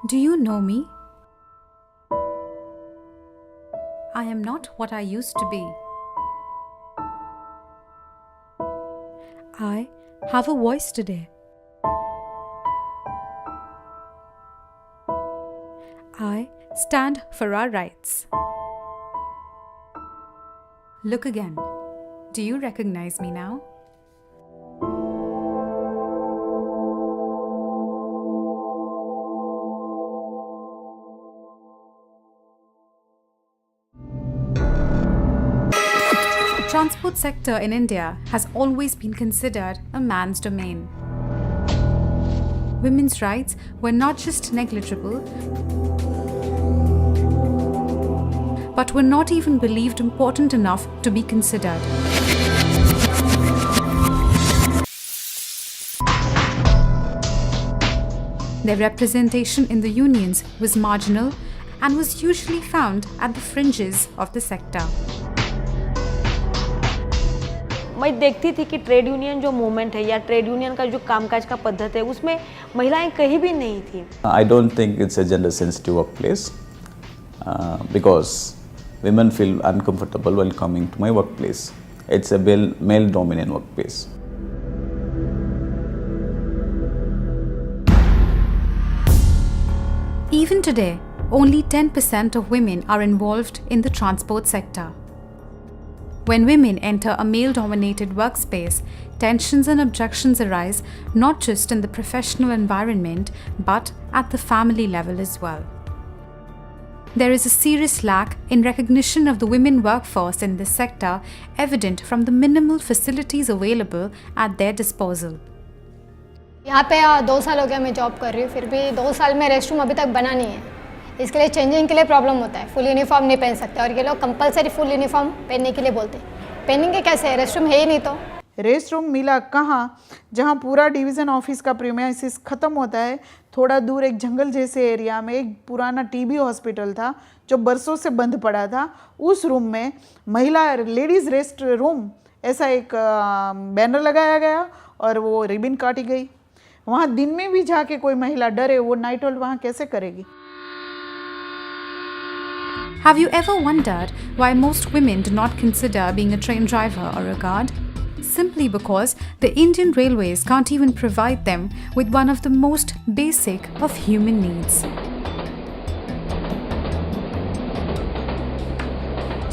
Do you know me? I am not what I used to be. I have a voice today. I stand for our rights. Look again. Do you recognize me now? The transport sector in India has always been considered a man's domain. Women's rights were not just negligible, but were not even believed important enough to be considered. Their representation in the unions was marginal and was usually found at the fringes of the sector. मैं देखती थी कि trade union जो movement है या trade union का जो कामकाज का पद्धत है उसमें महिलाएं कहीं भी नहीं थी. I don't think it's a gender sensitive workplace because women feel uncomfortable while coming to my workplace. It's a male dominant workplace. Even today, only 10% of women are involved in the transport sector. When women enter a male-dominated workspace, tensions and objections arise not just in the professional environment but at the family level as well. There is a serious lack in recognition of the women workforce in this sector, evident from the minimal facilities available at their disposal. यहाँ पे 2 साल हो गया मैं job कर रही हूँ, फिर भी 2 साल में रेस्ट रूम अभी तक बना नहीं है. इसके लिए चेंजिंग के लिए प्रॉब्लम होता है. फुल यूनिफॉर्म नहीं पहन सकते और ये लोग कंपलसरी फुल यूनिफॉर्म पहनने के लिए बोलते हैं. पहनेंगे कैसे? रेस्ट रूम है ही नहीं. तो रेस्ट रूम मिला कहाँ? जहाँ पूरा डिवीज़न ऑफिस का प्रीमाइसिस ख़त्म होता है, थोड़ा दूर एक जंगल जैसे एरिया में एक पुराना टीबी हॉस्पिटल था जो बरसों से बंद पड़ा था. उस रूम में महिला लेडीज़ रेस्ट रूम ऐसा एक बैनर लगाया गया और वो रिबन काटी गई. वहाँ दिन में भी जाके कोई महिला डरे, वो नाइट होल्ड वहाँ कैसे करेगी? Have you ever wondered why most women do not consider being a train driver or a guard? Simply because the Indian Railways can't even provide them with one of the most basic of human needs.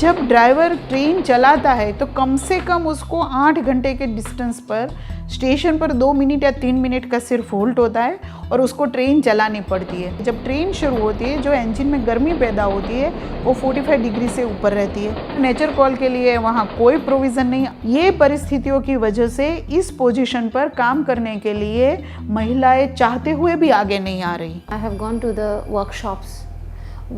जब driver train चलाता है तो कम से कम उसको 8 घंटे के distance पर station पर 2 मिनट या 3 मिनट का सिर्फ होल्ट होता है और उसको ट्रेन चलानी पड़ती है. जब ट्रेन शुरू होती है जो इंजन में गर्मी पैदा होती है वो 45 डिग्री से ऊपर रहती है. नेचर कॉल के लिए वहाँ कोई प्रोविज़न नहीं. ये परिस्थितियों की वजह से इस पोजीशन पर काम करने के लिए महिलाएं चाहते हुए भी आगे नहीं आ रही. I have gone to the workshops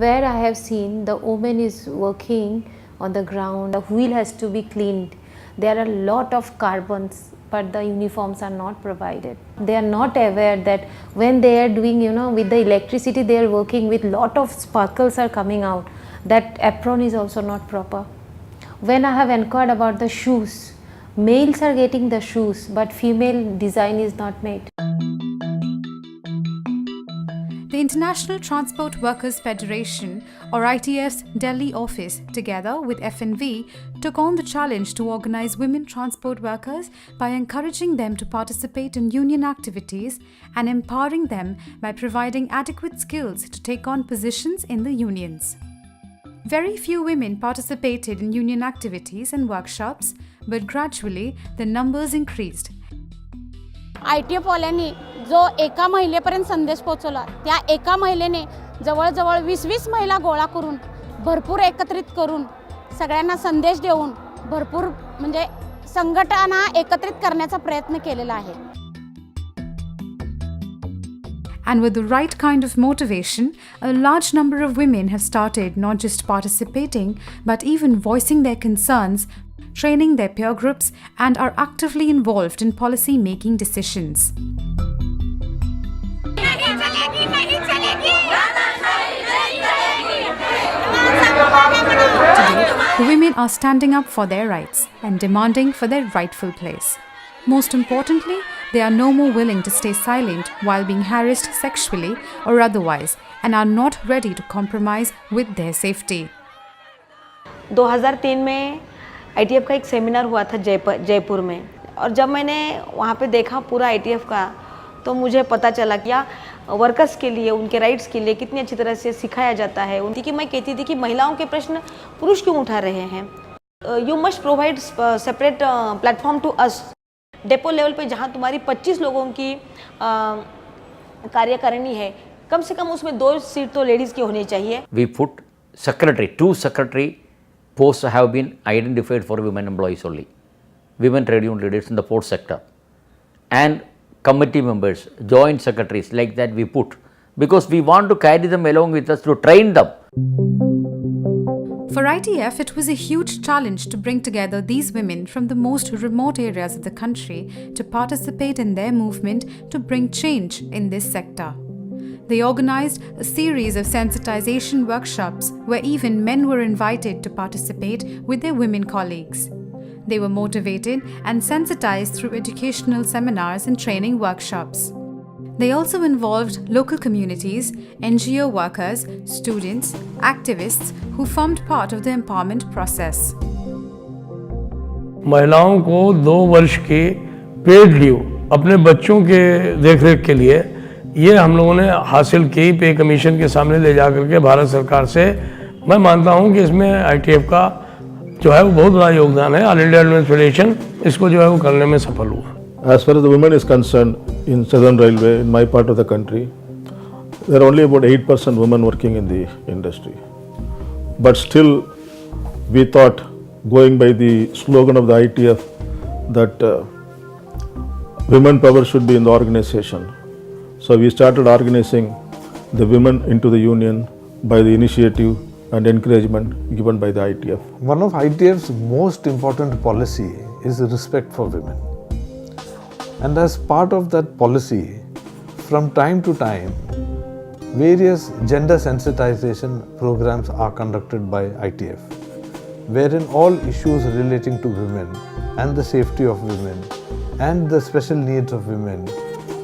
where I have seen the woman is working on the ground. The wheel has to be cleaned. There are a lot of carbons, but the uniforms are not provided. They are not aware that when they are doing, with the electricity they are working with, lot of sparkles are coming out. That apron is also not proper. When I have inquired about the shoes, males are getting the shoes, but female design is not made. The International Transport Workers Federation, or ITF's Delhi office, together with FNV, took on the challenge to organize women transport workers by encouraging them to participate in union activities and empowering them by providing adequate skills to take on positions in the unions. Very few women participated in union activities and workshops, but gradually the numbers increased. ITF वाल्यांनी जो एका महिलेपर्यंत संदेश पोहोचवला त्या एका महिलेने जवळजवळ 20-20 महिला गोळा करून भरपूर एकत्रित करून सगळ्यांना संदेश देऊन भरपूर म्हणजे संघटना एकत्रित करण्याचा प्रयत्न केलेला आहे. And with the right kind of motivation, a large number of women have started not just participating but even voicing their concerns, training their peer groups, and are actively involved in policy making decisions. Today, the women are standing up for their rights and demanding for their rightful place. Most importantly, they are no more willing to stay silent while being harassed sexually or otherwise and are not ready to compromise with their safety. 2003 में ITF का एक seminar हुआ था जयपुर में, और जब मैंने वहाँ पे देखा पूरा ITF का, तो मुझे पता चला कि वर्कर्स के लिए, उनके राइट्स के लिए कितनी अच्छी तरह से सिखाया जाता है। उनकी कि मैं कहती थी कि महिलाओं के प्रश्न पुरुष क्यों उठा रहे हैं, you must provide separate platform to us. Depot level पे जहाँ तुम्हारी 25 लोगों की कार्यकारिणी है, कम से कम उसमें 2 सीट तो लेडीज़ की होनी चाहिए। We put secretary, 2 secretary posts have been identified for women employees only, women trade union leaders in the port sector, and committee members, joint secretaries, like that we put, because we want to carry them along with us to train them. For ITF, it was a huge challenge to bring together these women from the most remote areas of the country to participate in their movement to bring change in this sector. They organized a series of sensitization workshops where even men were invited to participate with their women colleagues. They were motivated and sensitized through educational seminars and training workshops. They also involved local communities, NGO workers, students, activists who formed part of the empowerment process. महिलाओं को 2 वर्ष की paid leave अपने बच्चों के देखरेख के लिए ये हम लोगों ने हासिल की पे कमीशन के सामने ले जाकर के भारत सरकार से। मैं मानता हूँ कि इसमें ITF का जो है वो बहुत बड़ा योगदान है। ऑल इंडिया वुमेन्स फेडरेशन इसको जो है वो करने में सफल हुआ। As far as the women is concerned, in Southern Railway, in my part of the country, there are only about 8% women working in the industry. But still, we thought, going by the slogan of the ITF, that women power should be in the organization. So we started organizing the women into the union by the initiative and encouragement given by the ITF. One of ITF's most important policy is respect for women. And as part of that policy, from time to time, various gender sensitization programs are conducted by ITF, wherein all issues relating to women and the safety of women and the special needs of women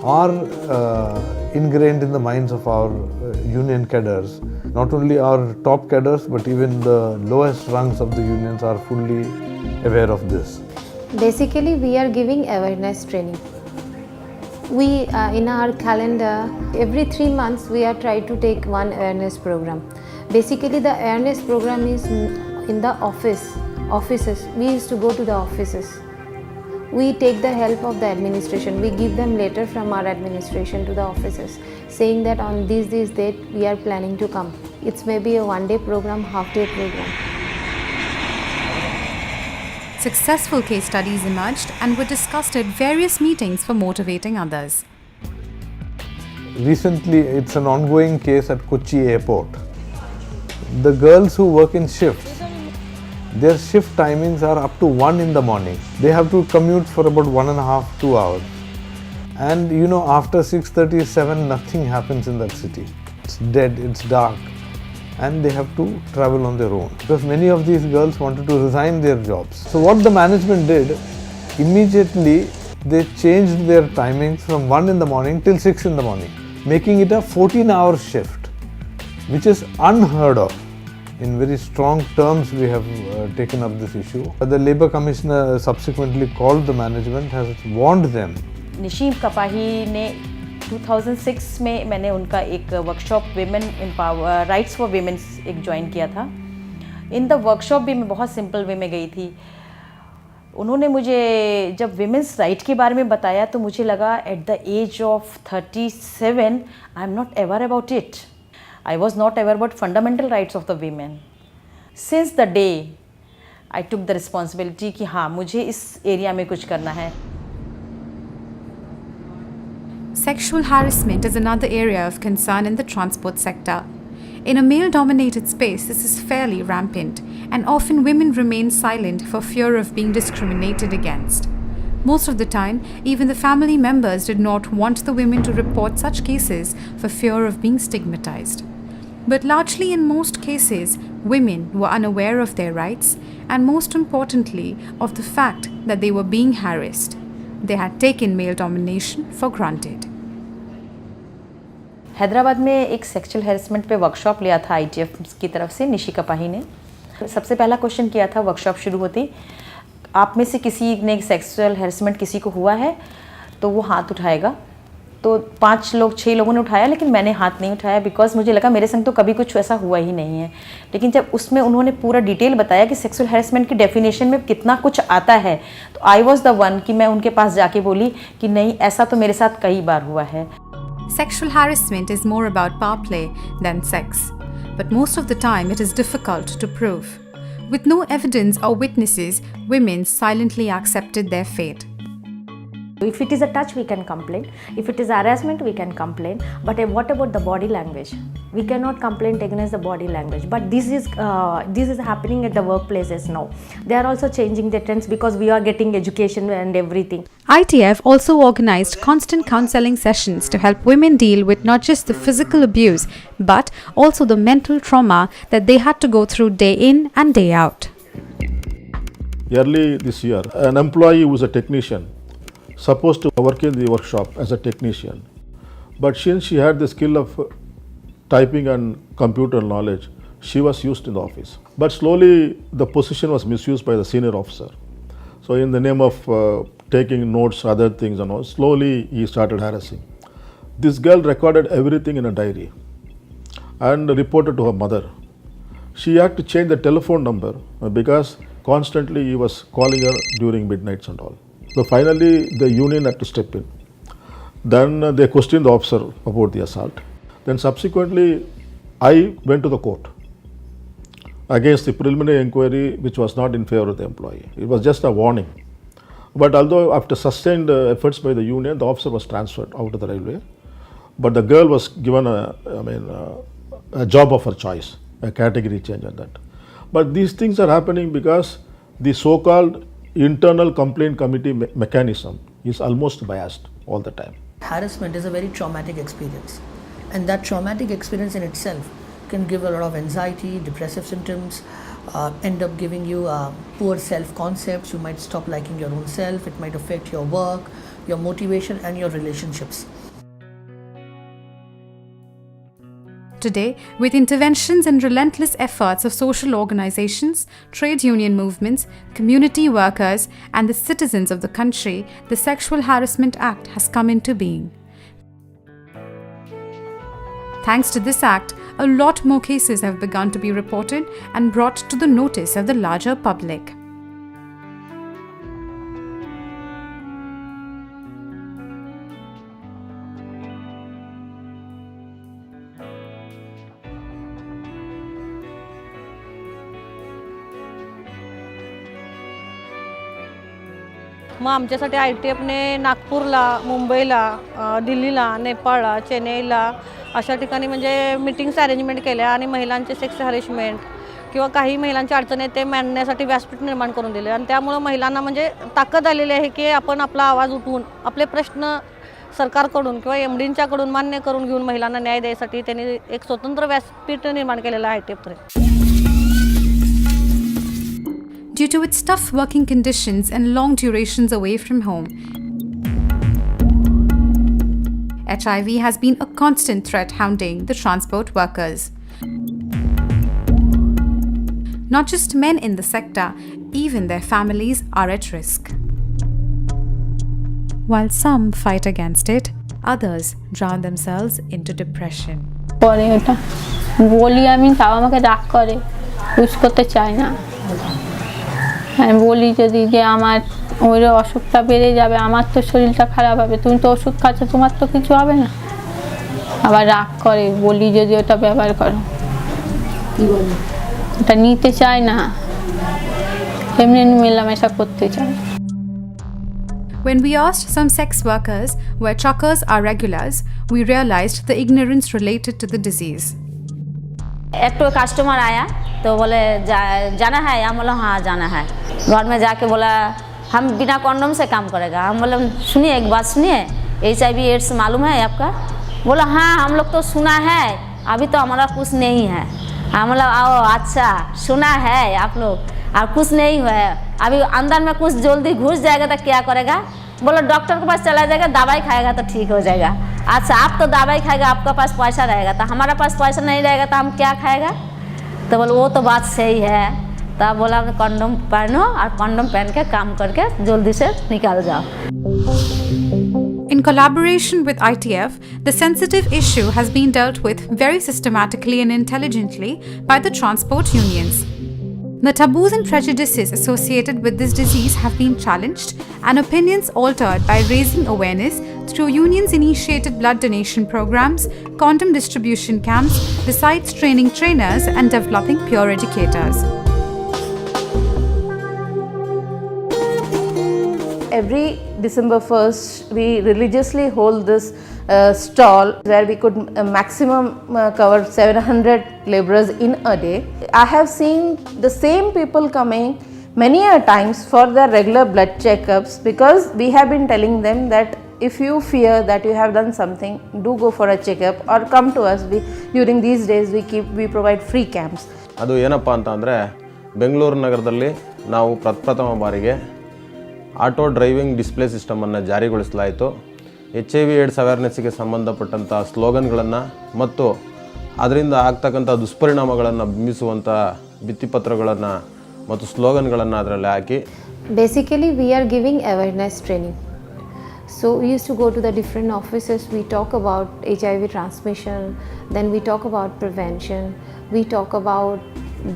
are ingrained in the minds of our union cadres. Not only our top cadres, but even the lowest rungs of the unions are fully aware of this. Basically, we are giving awareness training. We, in our calendar, every 3 months, we are trying to take one awareness program. Basically, the awareness program is in the offices. We used to go to the offices. We take the help of the administration. We give them letter from our administration to the offices, saying that on this date, we are planning to come. It's maybe a 1-day program, half-day program. Successful case studies emerged and were discussed at various meetings for motivating others. Recently, it's an ongoing case at Kochi airport. The girls who work in shifts, their shift timings are up to 1 in the morning. They have to commute for about 1.5–2 hours. And you know, after 6:37, nothing happens in that city. It's dead, it's dark. And they have to travel on their own, because many of these girls wanted to resign their jobs. So what the management did, immediately they changed their timings from 1 in the morning till 6 in the morning, making it a 14-hour shift, which is unheard of. In very strong terms, we have taken up this issue. The Labour Commissioner subsequently called the management, has warned them. निशीम Kapahi ने 2006 में मैंने उनका एक workshop women empower rights for women's एक join किया था। In the workshop भी मैं बहुत सिंपल वे में गई थी। उन्होंने मुझे जब विमेंस राइट के बारे में बताया तो मुझे लगा at the age of 37 I am not aware about it. I was not aware about fundamental rights of the women. Since the day I took the responsibility कि हाँ, मुझे इस एरिया में कुछ करना है। Sexual harassment is another area of concern in the transport sector. In a male-dominated space, this is fairly rampant, and often women remain silent for fear of being discriminated against. Most of the time, even the family members did not want the women to report such cases for fear of being stigmatized. But largely in most cases, women were unaware of their rights and most importantly of the fact that they were being harassed. they had taken male domination for granted. Hyderabad में एक sexual harassment पे workshop लिया था ITF की तरफ से निशिका पाही ने। सबसे पहला क्वेश्चन किया था वर्कशॉप शुरू होती, आप में से किसी ने सेक्सुअल हैरेसमेंट किसी को हुआ है तो वो हाथ उठाएगा। तो 6 लोगों ने उठाया, लेकिन मैंने हाथ नहीं उठाया बिकॉज मुझे लगा मेरे संग तो कभी कुछ ऐसा हुआ ही नहीं है। लेकिन जब उसमें उन्होंने पूरा डिटेल बताया कि सेक्सुअल हैरेसमेंट की डेफिनेशन में कितना कुछ आता है, तो आई वॉज द वन कि मैं उनके पास जाके बोली कि नहीं, ऐसा तो मेरे साथ कई बार हुआ है। Sexual harassment is more about power play than sex, but most of the time it is difficult to prove. With no evidence or witnesses, women silently accepted their fate. If it is a touch, we can complain. If it is harassment, we can complain. But what about the body language? We cannot complain against the body language. But this is happening at the workplaces now. They are also changing the trends because we are getting education and everything. ITF also organized constant counseling sessions to help women deal with not just the physical abuse, but also the mental trauma that they had to go through day in and day out. Early this year, an employee who was a technician supposed to work in the workshop as a technician, but since she had the skill of typing and computer knowledge, she was used in the office. But slowly the position was misused by the senior officer. So in the name of taking notes, other things and all, slowly he started harassing. This girl recorded everything in a diary and reported to her mother. She had to change the telephone number because constantly he was calling her during midnights and all. So finally the union had to step in. Then they questioned the officer about the assault. Then subsequently I went to the court against the preliminary inquiry which was not in favor of the employee. It was just a warning. But although after sustained efforts by the union, the officer was transferred out of the railway. But the girl was given a job of her choice, a category change and that. But these things are happening because the so-called internal complaint committee mechanism is almost biased all the time. Harassment is a very traumatic experience, and that traumatic experience in itself can give a lot of anxiety, depressive symptoms, end up giving you poor self-concepts. You might stop liking your own self. It might affect your work, your motivation and your relationships. Today, with interventions and relentless efforts of social organizations, trade union movements, community workers, and the citizens of the country, the Sexual Harassment Act has come into being. Thanks to this act, a lot more cases have begun to be reported and brought to the notice of the larger public. मग आमच्यासाठी ITFने नागपूरला, मुंबईला, दिल्लीला, नेपाळला, चेन्नईला अशा ठिकाणी म्हणजे meetings arrangement केल्या आणि महिलांचे सेक्स हॅरेसमेंट किंवा काही महिलांच्या अडचणी आहेत ते मांडण्यासाठी व्यासपीठ निर्माण करून दिले आणि त्यामुळे महिलांना म्हणजे ताकद आलेली आहे की आपण आपला आवाज उठवून आपले प्रश्न सरकारकडून किंवा MDंच्याकडून मान्य करून घेऊन महिलांना न्याय द्यायसाठी त्यांनी एक स्वतंत्र व्यासपीठ निर्माण केलेलं आहे ITFने. Due to its tough working conditions and long durations away from home, HIV has been a constant threat hounding the transport workers. Not just men in the sector, even their families are at risk. While some fight against it, others drown themselves into depression. বলি আমি তাও আমাকে রাগ করে use করতে চাই না আমি বলি যদি যে আমার ওই অসুখটা বেড়ে যাবে আমার তো শরীরটা খারাপ হবে তুমি তো ওষুধ খাচ্ছ তোমার তো কিছু হবে না আবার রাগ করে বলি যদি ওটা ব্যবহার করো কি বলে এটা নিতে চায় না এমনি মেলামেশা করতে চায় When we asked some sex workers where truckers are regulars, we realized the ignorance related to the disease. एक तो कस्टमर आया तो बोले जाना है हम बोला हाँ जाना है घर में जाके बोला हम बिना कॉन्डोम से काम करेगा हम बोले सुनिए एक बात सुनिए HIV एड्स मालूम है आपका बोला हाँ हम लोग तो सुना है अभी तो हमारा कुछ नहीं है हम बोला आओ अच्छा सुना है आप लोग और कुछ नहीं हुआ है अभी अंदर में कुछ जल्दी घुस जाएगा तो क्या करेगा बोला डॉक्टर के पास चला जाएगा, दवाई खाएगा तो ठीक हो जाएगा। अच्छा आप तो दवाई खाएगा, आपका पास पैसा रहेगा, तो हमारा पास पैसा नहीं रहेगा तो हम क्या खाएगा? तो बोले वो तो बात सही है। तब बोला कंडोम पहनो और कंडोम पहन के काम करके जल्दी से निकाल जाओ। In collaboration with ITF, the sensitive issue has been dealt with very systematically and intelligently by the transport unions. The taboos and prejudices associated with this disease have been challenged and opinions altered by raising awareness through unions-initiated blood donation programs, condom distribution camps, besides training trainers and developing peer educators. Every December 1st, we religiously hold this stall where we could maximum cover 700 laborers in a day. I have seen the same people coming many a times for their regular blood checkups, because we have been telling them that if you fear that you have done something, do go for a checkup or come to us. During these days we provide free camps. ಅದು ಏನಪ್ಪ ಅಂತಂದರೆ ಬೆಂಗಳೂರು ನಗರದಲ್ಲಿ ನಾವು ಪ್ರಪ್ರಥಮ ಬಾರಿಗೆ auto driving display ಸಿಸ್ಟಮನ್ನು ಜಾರಿಗೊಳಿಸಲಾಯಿತು. HIV AIDS ಅವೇರ್ನೆಸ್ಸಿಗೆ ಸಂಬಂಧಪಟ್ಟಂಥ ಸ್ಲೋಗನ್ಗಳನ್ನು ಮತ್ತು ಅದರಿಂದ ಆಗ್ತಕ್ಕಂಥ ದುಷ್ಪರಿಣಾಮಗಳನ್ನು ಬಿಂಬಿಸುವಂಥ ಭಿತ್ತಿಪತ್ರಗಳನ್ನು ಮತ್ತು ಸ್ಲೋಗನ್ಗಳನ್ನು ಅದರಲ್ಲಿ ಹಾಕಿ Basically, we are giving awareness training. So we used to go to the different offices, we talk about HIV transmission, then we talk about prevention, we talk about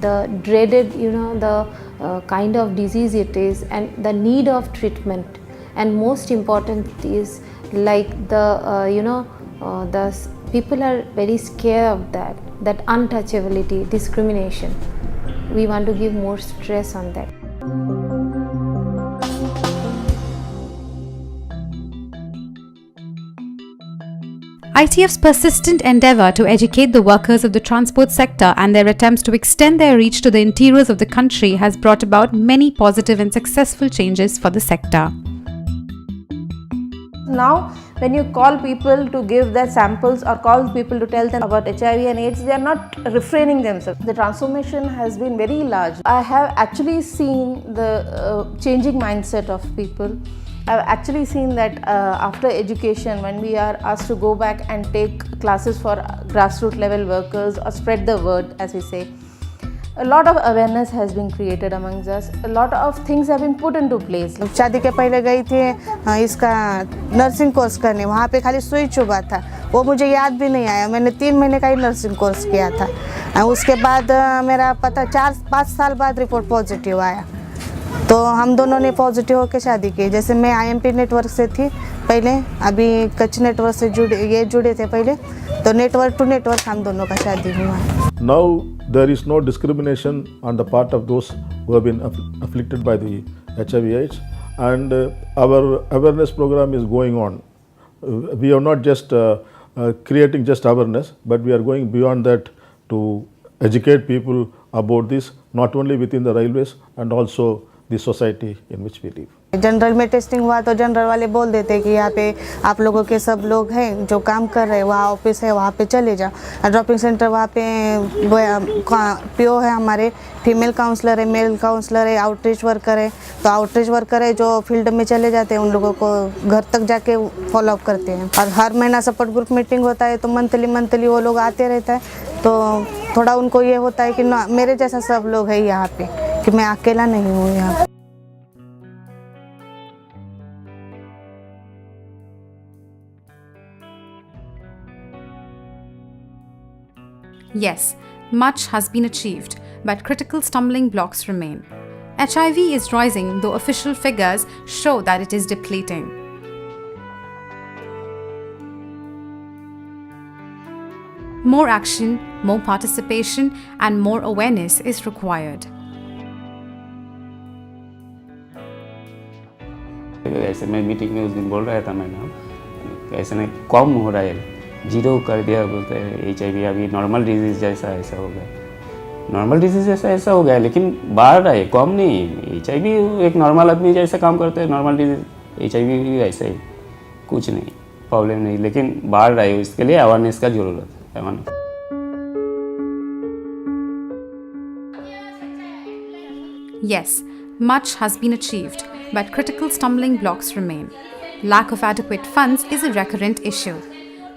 the dreaded, the kind of disease it is and the need of treatment. And most important is like the people are very scared of that untouchability, discrimination. We want to give more stress on that. ITF's persistent endeavour to educate the workers of the transport sector and their attempts to extend their reach to the interiors of the country has brought about many positive and successful changes for the sector. Now, when you call people to give their samples or call people to tell them about HIV and AIDS, they are not refraining themselves. The transformation has been very large. I have actually seen the changing mindset of people. I've actually seen that after education, when we are asked to go back and take classes for grassroots level workers or spread the word, as we say, a lot of awareness has been created amongst us. A lot of things have been put into place. शादी के पहले गई थी इसका nursing course करने, वहाँ पे खाली सुई चुभा था, वो मुझे याद भी नहीं आया। मैंने 3 महीने का ही नर्सिंग कोर्स किया था। उसके बाद मेरा पता 4-5 साल बाद रिपोर्ट पॉजिटिव आया, तो हम दोनों ने पॉजिटिव होकर शादी की। जैसे मैं IMP नेटवर्क से थी पहले, अभी कच्छ नेटवर्क से जुड़े थे पहले, तो नेटवर्क टू नेटवर्क हम दोनों का शादी हुआ। Now there is no discrimination on the part of those who have been afflicted by the HIV/AIDS, and our awareness program is going on. We are not just creating just awareness, but we are going beyond that to educate people about this, not only within the railways and also the society in which we live. General में testing हुआ तो general वाले बोल देते कि यहाँ पे आप लोगों के सब लोग हैं जो काम कर रहे हैं, वहाँ ऑफिस है, वहाँ पे चले जाओ। ड्रॉपिंग सेंटर वहाँ पे PO है, हमारे फीमेल काउंसलर है, मेल काउंसलर है, आउटरीच वर्कर है। तो आउटरीच वर्कर है जो फील्ड में चले जाते हैं, उन लोगों को घर तक जाके फॉलोअप करते हैं। और हर महीना सपोर्ट ग्रुप मीटिंग होता है, तो मंथली वो लोग आते रहता है, तो थोड़ा उनको ये होता है कि ना मेरे जैसा सब लोग है यहाँ पे, कि मैं अकेला नहीं हूँ यहाँ पे। Yes, much has been achieved, but critical stumbling blocks remain. HIV is rising, though official figures show that it is depleting. More action, more participation, and more awareness is required. ऐसे मैं मीटिंग में उस दिन बोल रहा था madam, ऐसे में कम हो रहा है, 0 कर दिया, बोलते हैं HIV अभी नॉर्मल डिजीज़ जैसा ऐसा हो गया, नॉर्मल डिजीज़ जैसा ऐसा हो गया, लेकिन बढ़ रहा है, कम नहीं। HIV एक नॉर्मल आदमी जैसा काम करते हैं, नॉर्मल डिजीज़ HIV भी ऐसा ही, कुछ नहीं, प्रॉब्लम नहीं, लेकिन बढ़ रहा है, इसके लिए अवेयरनेस का ज़रूरत है। Yes, much has been achieved, but critical stumbling blocks remain. Lack of adequate funds is a recurrent issue.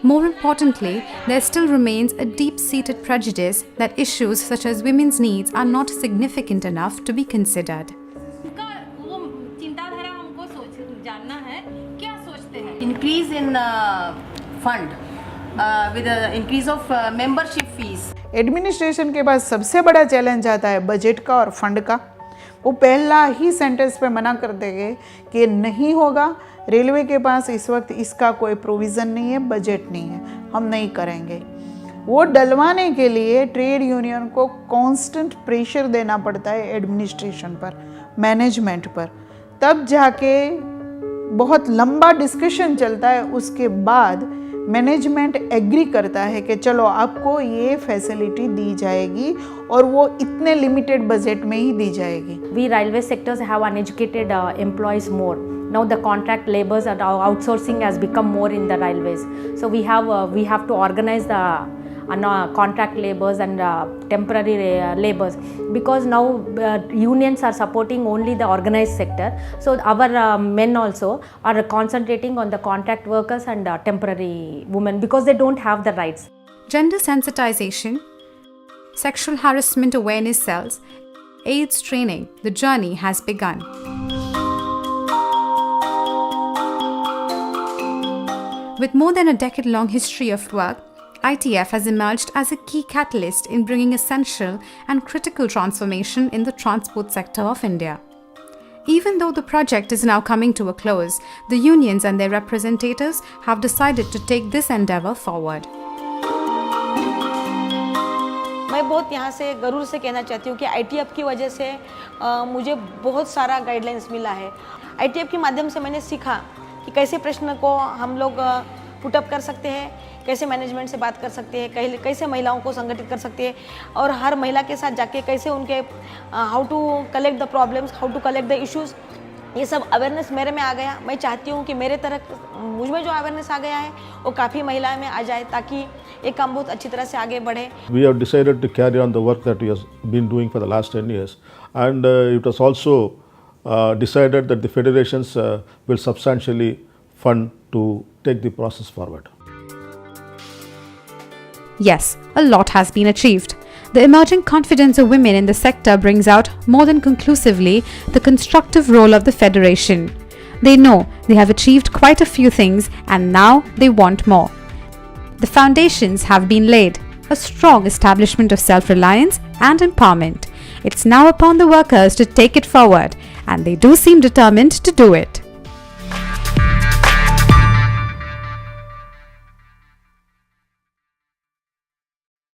More importantly, there still remains a deep-seated prejudice that issues such as women's needs are not significant enough to be considered. Increase in fund with the increase of membership fees. Administration के पास सबसे बड़ा challenge आता है budget का और fund का। वो पहला ही सेंटेंस पे मना कर देंगे कि ये नहीं होगा, रेलवे के पास इस वक्त इसका कोई प्रोविज़न नहीं है, बजट नहीं है, हम नहीं करेंगे। वो डलवाने के लिए ट्रेड यूनियन को कांस्टेंट प्रेशर देना पड़ता है एडमिनिस्ट्रेशन पर, मैनेजमेंट पर, तब जाके बहुत लंबा डिस्कशन चलता है। उसके बाद मैनेजमेंट एग्री करता है कि चलो आपको ये फैसिलिटी दी जाएगी और वो इतने लिमिटेड बजट में ही दी जाएगी। We railway sectors have uneducated employees more. Now the contract laborers and outsourcing has become more in the railways. So we have to organize the contract laborers and temporary laborers, because now unions are supporting only the organized sector. So our men also are concentrating on the contract workers and temporary women because they don't have the rights. Gender sensitization, sexual harassment awareness cells, AIDS training, the journey has begun. With more than a decade-long history of work, ITF has emerged as a key catalyst in bringing essential and critical transformation in the transport sector of India. Even though the project is now coming to a close, the unions and their representatives have decided to take this endeavour forward. मैं बहुत यहाँ से गरूर से कहना चाहती हूँ कि ITF की वजह से मुझे बहुत सारा गाइडलाइंस मिला है। ITF के माध्यम से मैंने सीखा कि कैसे प्रश्न को हम लोग पुटअप कर सकते हैं, कैसे मैनेजमेंट से बात कर सकते हैं, कैसे महिलाओं को संगठित कर सकते हैं और हर महिला के साथ जाके कैसे उनके how to collect the problems, how to collect the issues, ये सब अवेयरनेस मेरे में आ गया। मैं चाहती हूँ कि मेरे तरह मुझ में जो अवेयरनेस आ गया है वो काफ़ी महिलाओं में आ जाए ताकि ये काम बहुत अच्छी तरह से आगे बढ़े। We have decided to carry on the work that we have been doing for the last 10 years, and it was also decided that the federations will substantially fund to take the process forward. Yes, a lot has been achieved. The emerging confidence of women in the sector brings out more than conclusively the constructive role of the Federation. They know they have achieved quite a few things and now they want more. The foundations have been laid, a strong establishment of self-reliance and empowerment. It's now upon the workers to take it forward, and they do seem determined to do it.